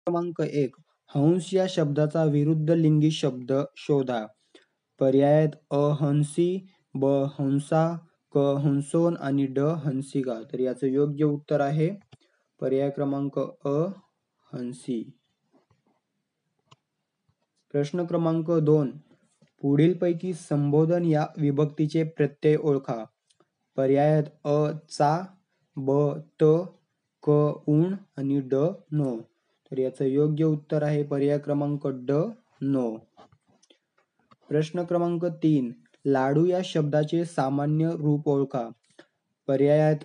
क्रमांक 1. हंस या शब्दाचा विरुद्ध लिंगी शब्द शोधा. पर्याय आहेत अ हंसी, ब हंसा, क हंसोन आणि ड हंसिका. तर याचं योग्य उत्तर आहे पर्याय क्रमांक अ हंसी. प्रश्न क्रमांक 2. पुढीलपैकी संबोधन या विभक्तीचे प्रत्यय ओळखा. पर्याय आहेत अ चा, ब त, क उण आणि ड नो. तर याचं योग्य उत्तर आहे पर्याय क्रमांक ड नो. प्रश्न क्रमांक 3. लाडू या शब्दाचे सामान्य रूप ओळखा. पर्याय आहेत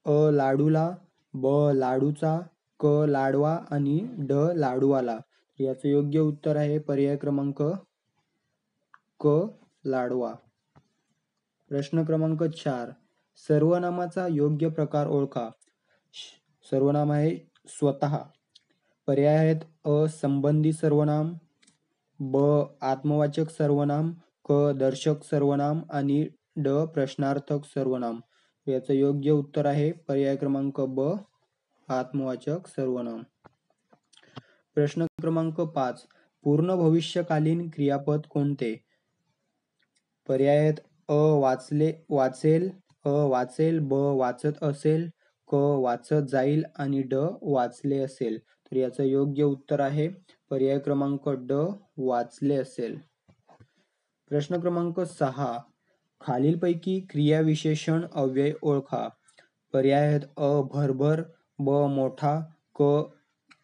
अ लाडूला, ब लाडूचा, क लाडवा आणि ड लाडूवाला. याचं योग्य उत्तर आहे पर्याय क्रमांक क लाडवा. प्रश्न क्रमांक 4. सर्वनामाचा योग्य प्रकार ओळखा. सर्वनाम आहे स्वतः. पर्याय आहेत अ संबंधी सर्वनाम, ब आत्मवाचक सर्वनाम, क दर्शक सर्वनाम आणि ड प्रश्नार्थक सर्वनाम. याचं योग्य उत्तर आहे पर्याय क्रमांक ब आत्मवाचक सर्वनाम. प्रश्न क्रमांक 5. पूर्ण भविष्यकालीन क्रियापद कोणते. पर्याय आहेत अ वाचले वाचेल, अ वाचेल, ब वाचत असेल, क वाचत जाईल आणि ड वाचले असेल. तर याचं योग्य उत्तर आहे पर्याय क्रमांक ड वाचले असेल. प्रश्न क्रमांक 6. खालीलपैकी क्रियाविशेषण अव्यय ओळखा. पर्याय आहेत अ भरभर, ब मोठा, क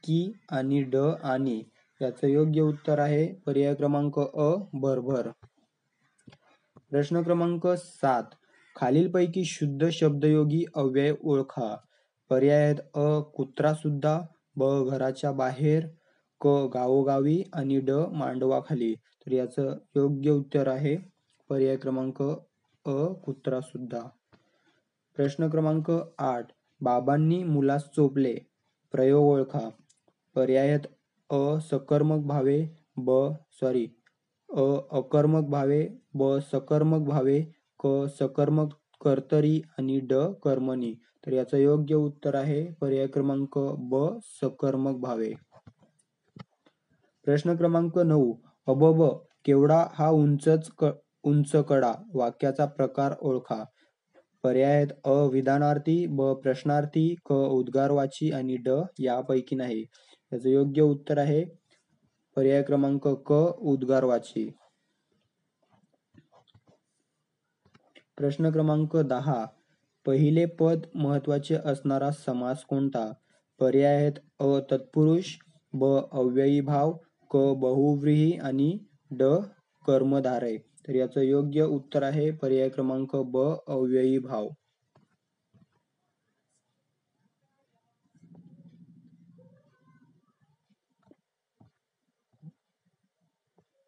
की आणि ड आणि. याचं योग्य उत्तर आहे पर्याय क्रमांक अ भरभर. प्रश्न क्रमांक 7. खालीलपैकी शुद्ध शब्दयोगी अव्यय ओळखा. पर्याय आहेत अ कुत्रा सुद्धा, ब घराच्या बाहेर, क गावोगावी आणि ड मांडवाखाली. तर याचं योग्य उत्तर आहे पर्याय क्रमांक अ कुत्रा सुद्धा. प्रश्न क्रमांक 8. बाबांनी मुलास चोपले. प्रयोग ओळखा. पर्याय आहेत अ सकर्मक भावे, अ अकर्मक भावे, ब सकर्मक भावे, क सकर्मक कर्तरी आणि ड कर्मणी. तर याचं योग्य उत्तर आहे पर्याय क्रमांक ब सकर्मक भावे. प्रश्न क्रमांक 9. अबब केवढा हा उंच कडा. वाक्याचा प्रकार ओळखा. पर्याय आहेत अ विधानार्थी, ब प्रश्नार्थी, क उद्गारवाची आणि ड यापैकी नाही. याचं योग्य उत्तर आहे पर्याय क्रमांक क उद्गारवाची. प्रश्न क्रमांक 10. पहिले पद महत्वाचे असणारा समास कोणता. पर्याय आहेत अ तत्पुरुष, ब अव्ययी भाव, क बहुव्रीही आणि ड कर्मधारय. तर याचं योग्य उत्तर आहे पर्याय क्रमांक ब अव्ययी भाव.